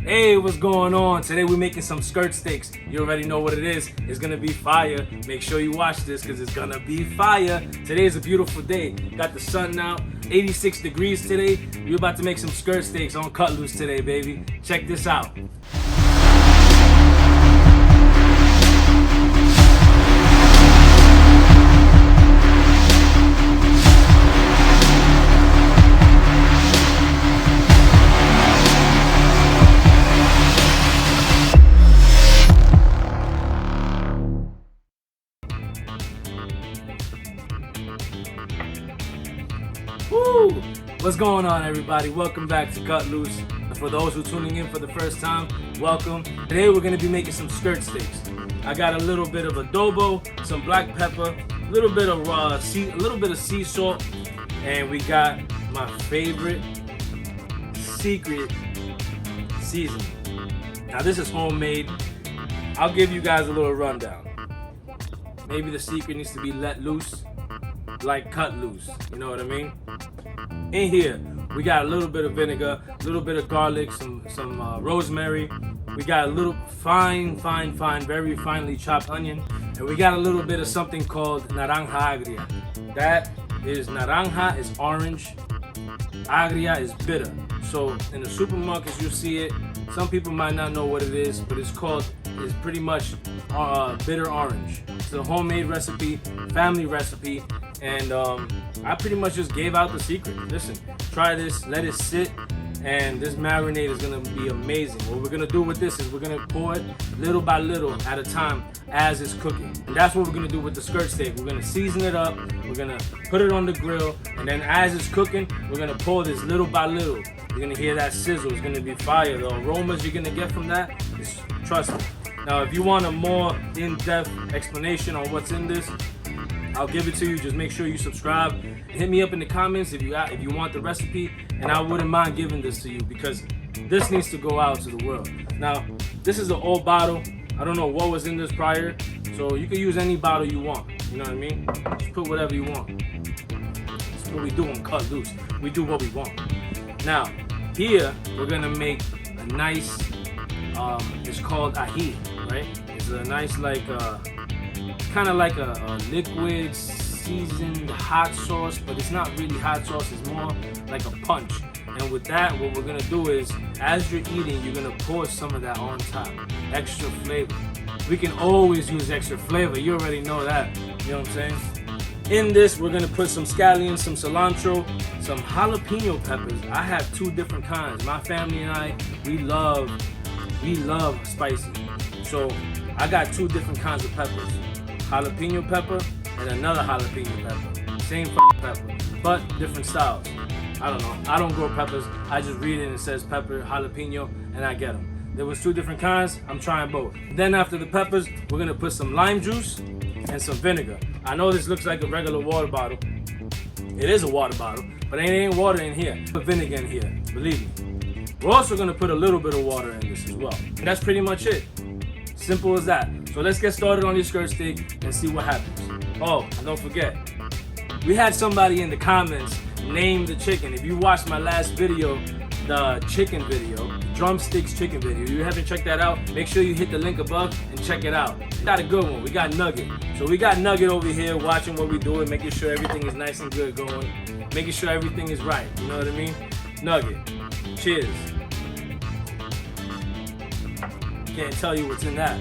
Hey, what's going on? Today we're making some skirt steaks. You already know what it is. It's gonna be fire. Make sure you watch this because it's gonna be fire. Today is a beautiful day. Got the sun out, 86 degrees today. We're about to make some skirt steaks on Cut Loose today, baby. Check this out. Woo! What's going on, everybody? Welcome back to Cut Loose. For those who are tuning in for the first time, welcome. Today we're gonna be making some skirt steaks. I got a little bit of adobo, some black pepper, a little bit of sea salt, and we got my favorite secret seasoning. Now this is homemade. I'll give you guys a little rundown. Maybe the secret needs to be let loose, like cut loose. You know what I mean? In here, we got a little bit of vinegar, a little bit of garlic, some rosemary. We got a little fine, very finely chopped onion, and we got a little bit of something called naranja agria. That is naranja is orange, agria is bitter. So in the supermarkets you see it. Some people might not know what it is, but it's pretty much bitter orange. It's a homemade recipe, family recipe, and I pretty much just gave out the secret. Listen, try this, let it sit, and this marinade is gonna be amazing. What we're gonna do with this is we're gonna pour it little by little at a time as it's cooking. And that's what we're gonna do with the skirt steak. We're gonna season it up, we're gonna put it on the grill, and then as it's cooking, we're gonna pour this little by little. You're gonna hear that sizzle, it's gonna be fire. The aromas you're gonna get from that, trust me. Now, if you want a more in-depth explanation on what's in this, I'll give it to you. Just make sure you subscribe. Hit me up in the comments if you want the recipe, and I wouldn't mind giving this to you because this needs to go out to the world. Now, this is an old bottle. I don't know what was in this prior, so you can use any bottle you want. You know what I mean? Just put whatever you want. That's what we do on Cut Loose. We do what we want. Now, here we're gonna make a nice. It's called AJI, right? It's a nice kind of like a liquid seasoned hot sauce, but it's not really hot sauce, it's more like a punch. And with that, what we're gonna do is, as you're eating, you're gonna pour some of that on top, extra flavor. We can always use extra flavor, you already know that, you know what I'm saying? In this, we're gonna put some scallions, some cilantro, some jalapeno peppers. I have two different kinds. My family and I, we love spicy. So I got two different kinds of peppers. Jalapeno pepper and another jalapeno pepper. Same pepper, but different styles. I don't know. I don't grow peppers. I just read it and it says pepper, jalapeno, and I get them. There was two different kinds. I'm trying both. Then after the peppers, we're gonna put some lime juice and some vinegar. I know this looks like a regular water bottle. It is a water bottle, but it ain't water in here. Put vinegar in here, believe me. We're also gonna put a little bit of water in this as well. And that's pretty much it. Simple as that. So let's get started on this skirt steak and see what happens. Oh, and don't forget, we had somebody in the comments name the chicken. If you watched my last video, the chicken video, drumsticks chicken video, you haven't checked that out, make sure you hit the link above and check it out. We got a good one. We got Nugget. So we got Nugget over here watching what we're doing, making sure everything is nice and good going, making sure everything is right. You know what I mean? Nugget. Cheers. Can't tell you what's in that.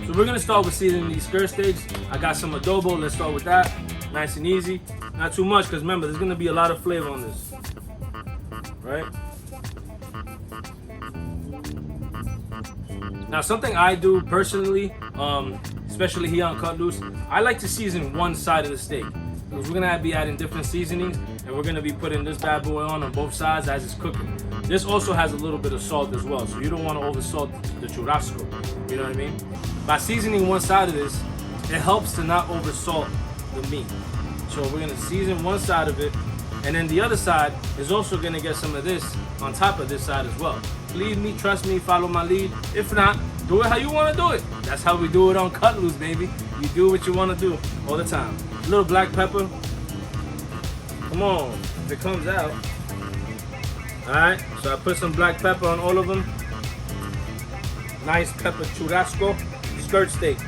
So we're gonna start with seasoning these skirt steaks. I got some adobo, let's start with that. Nice and easy. Not too much, because remember, there's gonna be a lot of flavor on this. Right? Now, something I do personally, especially here on Cut Loose, I like to season one side of the steak. Because we're gonna be adding different seasonings, and we're gonna be putting this bad boy on both sides as it's cooking. This also has a little bit of salt as well, so you don't want to over salt the churrasco. You know what I mean? By seasoning one side of this, it helps to not over salt the meat. So we're gonna season one side of it, and then the other side is also gonna get some of this on top of this side as well. Believe me, trust me, follow my lead. If not, do it how you wanna do it. That's how we do it on Cut Loose, baby. You do what you wanna do all the time. A little black pepper. Come on, if it comes out. Alright, so I put some black pepper on all of them. nice pepper churrasco skirt steak.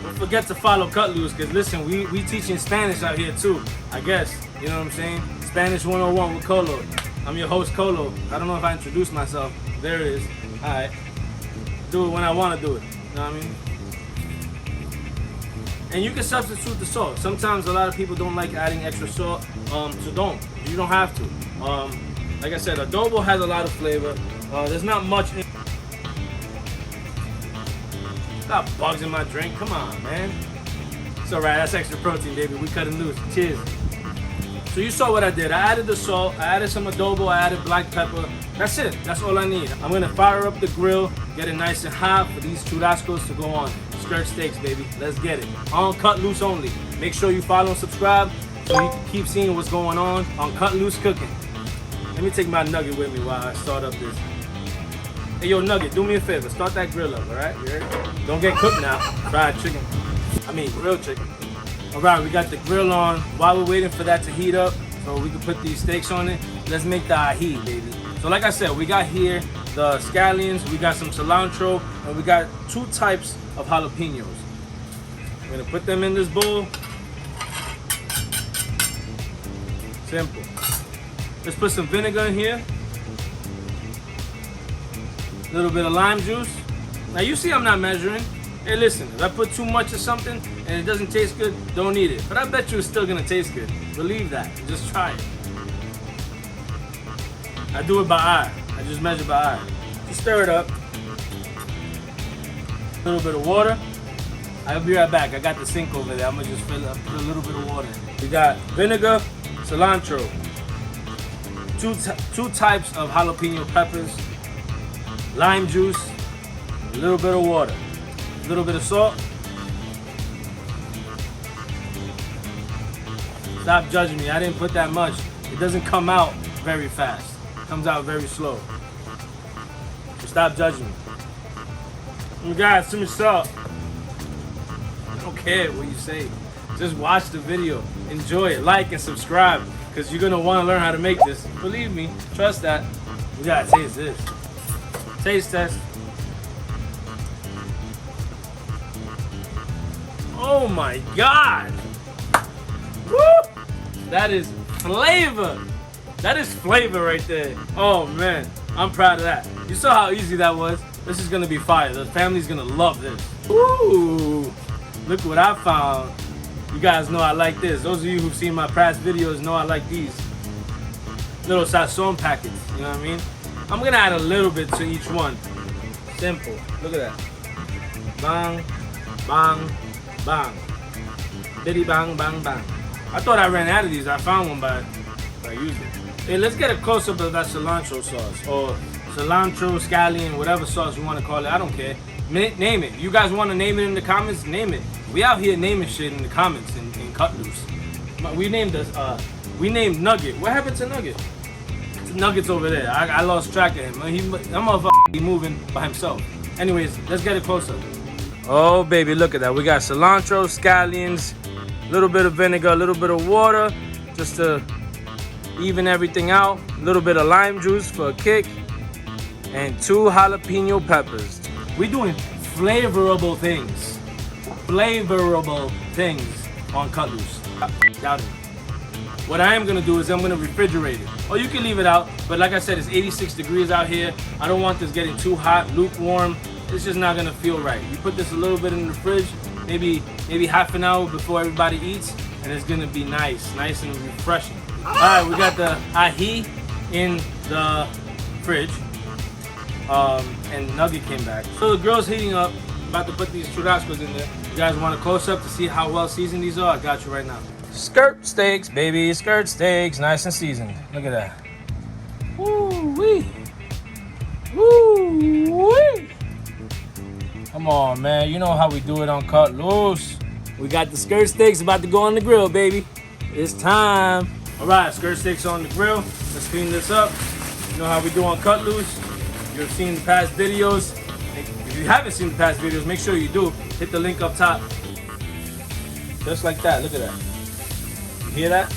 Don't forget to follow Cut Loose, because listen, we teaching Spanish out here too, I guess. You know what I'm saying? Spanish 101 with Colo. I'm your host, Colo. I don't know if I introduced myself. There it is. Alright. Do it when I want to do it. You know what I mean? And you can substitute the salt. Sometimes a lot of people don't like adding extra salt, so don't. You don't have to. Like I said, adobo has a lot of flavor. There's not much in. Got bugs in my drink. Come on, man. It's alright. That's extra protein, baby. We cut them loose. Cheers. So you saw what I did. I added the salt. I added some adobo. I added black pepper. That's it. That's all I need. I'm gonna fire up the grill, get it nice and hot for these churrascos to go on. Skirt steaks, baby. Let's get it. On Cut Loose only. Make sure you follow and subscribe so you can keep seeing what's going on Cut Loose Cooking. Let me take my nugget with me while I start up this. Hey, yo, Nugget, do me a favor. Start that grill up, all right? You heard? Don't get cooked now. Fried chicken. I mean, grilled chicken. All right, we got the grill on. While we're waiting for that to heat up so we can put these steaks on it, let's make the ají, baby. So like I said, we got here the scallions, we got some cilantro, and we got 2 types of jalapenos. We're gonna put them in this bowl. Simple. Let's put some vinegar in here. A little bit of lime juice. Now you see I'm not measuring. Hey listen, if I put too much of something and it doesn't taste good, don't eat it. But I bet you it's still gonna taste good. Believe that. Just try it. I do it by eye. I just measure by eye. Just stir it up. A little bit of water. I'll be right back. I got the sink over there. I'm gonna just fill up, put a little bit of water in. We got vinegar, cilantro, two types of jalapeno peppers, lime juice, a little bit of water, a little bit of salt. Stop judging me. I didn't put that much. It doesn't come out very fast. It comes out very slow. So stop judging me. You guys, too much salt. I don't care what you say. Just watch the video. Enjoy it. Like and subscribe, because you're going to want to learn how to make this. Believe me. Trust that. We got to taste this. Taste test. Oh my God. Woo! That is flavor. That is flavor right there. Oh man, I'm proud of that. You saw how easy that was. This is gonna be fire. The family's gonna love this. Ooh, look what I found. You guys know I like this. Those of you who've seen my past videos know I like these little sazon packets. You know what I mean? I'm gonna add a little bit to each one. Simple. Look at that. Bang, bang, bang. Biddy bang, bang, bang. I thought I ran out of these. I found one by using it. Hey, let's get a close-up of that cilantro sauce, or cilantro, scallion, whatever sauce you want to call it. I don't care. Name it. You guys want to name it in the comments? Name it. We out here naming shit in the comments in Cut Loose. We named us. We named Nugget. What happened to Nugget? Nugget's over there. I lost track of him. That motherfucker moving by himself. Anyways, let's get a close-up. Oh baby, look at that. We got cilantro, scallions, a little bit of vinegar, a little bit of water, just to even everything out. A little bit of lime juice for a kick, and 2 jalapeno peppers. We're doing flavorable things. Flavorable things on Cut Loose. Doubt it. What I am gonna do is I'm gonna refrigerate it. Or you can leave it out, but like I said, it's 86 degrees out here. I don't want this getting too hot, lukewarm. It's just not gonna feel right. You put this a little bit in the fridge, maybe half an hour before everybody eats, and it's gonna be nice and refreshing. All right, we got the ají in the fridge, and Nugget came back. So the grill's heating up. I'm about to put these churrascos in there. You guys want a close up to see how well seasoned these are? I got you right now. Skirt steaks, baby, skirt steaks, nice and seasoned. Look at that. Woo-wee. Woo-wee. Come on, man. You know how we do it on Cut Loose. We got the skirt steaks about to go on the grill, baby. It's time. All right, skirt steaks on the grill. Let's clean this up. You know how we do on Cut Loose. You've seen the past videos. If you haven't seen the past videos, make sure you do. Hit the link up top. Just like that. Look at that. You hear that?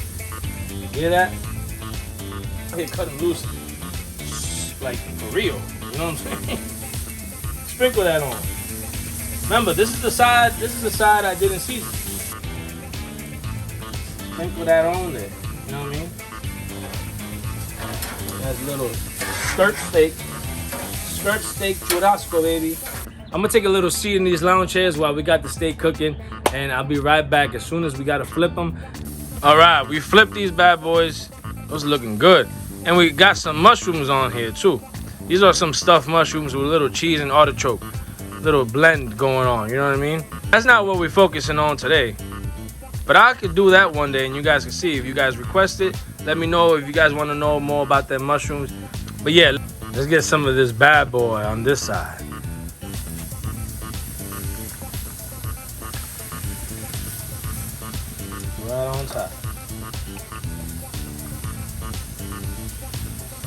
You hear that? I hit Cut 'em loose. Like, for real. You know what I'm saying? sprinkle that on. Remember, this is the side I didn't season. Sprinkle that on there. You know what I mean? That's a little skirt steak. Skirt steak churrasco, baby. I'm gonna take a little seat in these lounge chairs while we got the steak cooking, and I'll be right back as soon as we gotta flip them. All right, we flipped these bad boys. Those looking good. And we got some mushrooms on here too. These are some stuffed mushrooms with a little cheese and artichoke. Little blend going on, you know what I mean? That's not what we're focusing on today. But I could do that one day and you guys can see if you guys request it. Let me know if you guys want to know more about them mushrooms. But yeah, let's get some of this bad boy on this side. Right on top.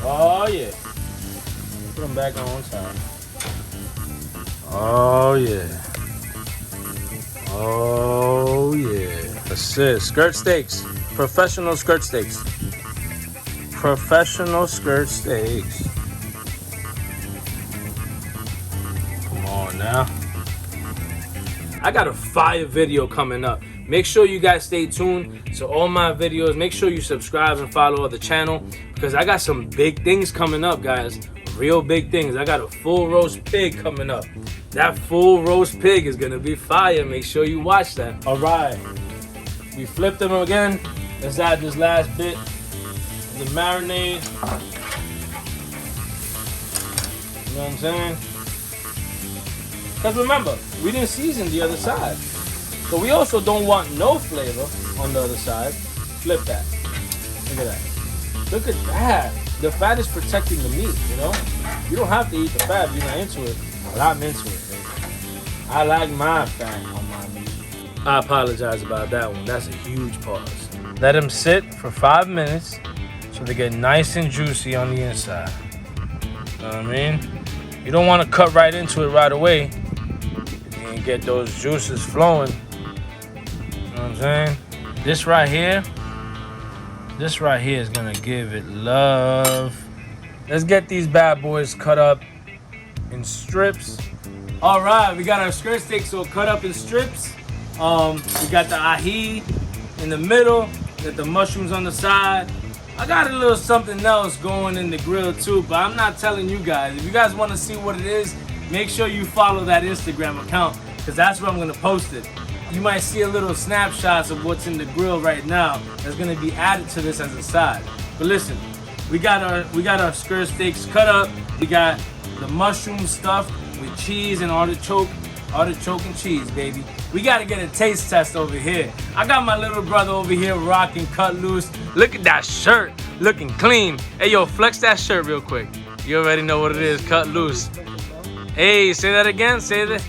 Oh yeah. Put them back on top. Oh yeah. Oh yeah. That's it. Skirt steaks. Professional skirt steaks. Professional skirt steaks. Come on now. I got a fire video coming up. Make sure you guys stay tuned to all my videos. Make sure you subscribe and follow the channel because I got some big things coming up, guys. Real big things. I got a full roast pig coming up. That full roast pig is gonna be fire. Make sure you watch that. All right, we flipped them again. Let's add this last bit of the marinade. You know what I'm saying? Because remember, we didn't season the other side. So we also don't want no flavor on the other side. Flip that. Look at that. Look at that. The fat is protecting the meat, you know? You don't have to eat the fat if you're not into it. But I'm into it, baby. I like my fat on my meat. I apologize about that one. That's a huge pause. Let them sit for 5 minutes so they get nice and juicy on the inside. You know what I mean? You don't want to cut right into it right away. You can get those juices flowing. You know what I'm saying? This right here is gonna give it love. Let's get these bad boys cut up in strips. All right, we got our skirt steaks so cut up in strips. We got the ají in the middle, got the mushrooms on the side. I got a little something else going in the grill too, but I'm not telling you guys. If you guys want to see what it is, make sure you follow that Instagram account because that's where I'm gonna post it. You might see a little snapshots of what's in the grill right now that's gonna be added to this as a side. But listen, we got our skirt steaks cut up. We got the mushroom stuffed with cheese and artichoke and cheese, baby. We gotta get a taste test over here. I got my little brother over here rocking Cut Loose. Look at that shirt, looking clean. Hey yo, flex that shirt real quick. You already know what it is, Cut Loose. Hey, say that again, say that.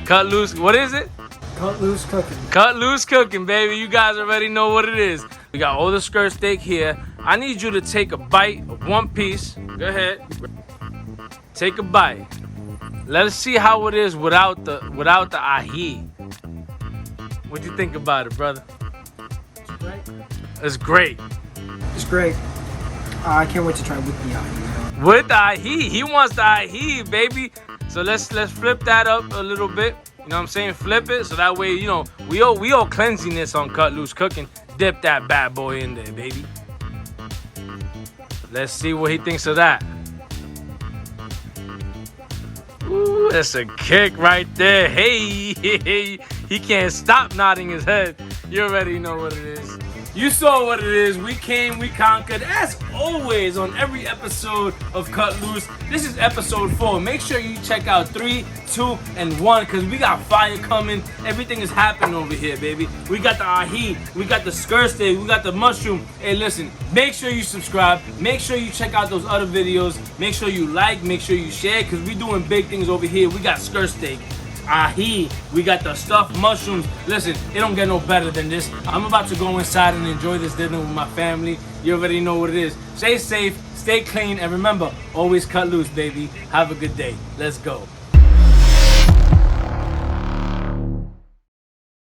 Cut Loose, what is it? Cut Loose Cooking. Cut Loose Cooking, baby. You guys already know what it is. We got all the skirt steak here. I need you to take a bite of one piece. Go ahead. Take a bite. Let us see how it is without the ají. What do you think about it, brother? It's great. It's great. I can't wait to try with the ají. With the ají. He wants the ají, baby. So let's flip that up a little bit. You know what I'm saying? Flip it so that way, you know, we all cleansiness on Cut Loose Cooking. Dip that bad boy in there, baby. Let's see what he thinks of that. Ooh, that's a kick right there. Hey, he can't stop nodding his head. You already know what it is. You saw what it is. We came, we conquered. As always, on every episode of Cut Loose, this is episode 4. Make sure you check out 3, 2, and 1 because we got fire coming. Everything is happening over here, baby. We got the ají, we got the skirt steak, we got the mushroom. Hey, listen, make sure you subscribe. Make sure you check out those other videos. Make sure you like, make sure you share because we're doing big things over here. We got skirt steak, ají, we got the stuffed mushrooms. Listen, it don't get no better than this. I'm about to go inside and enjoy this dinner with my family. You already know what it is. Stay safe, stay clean, and remember, always cut loose, baby. Have a good day. Let's go.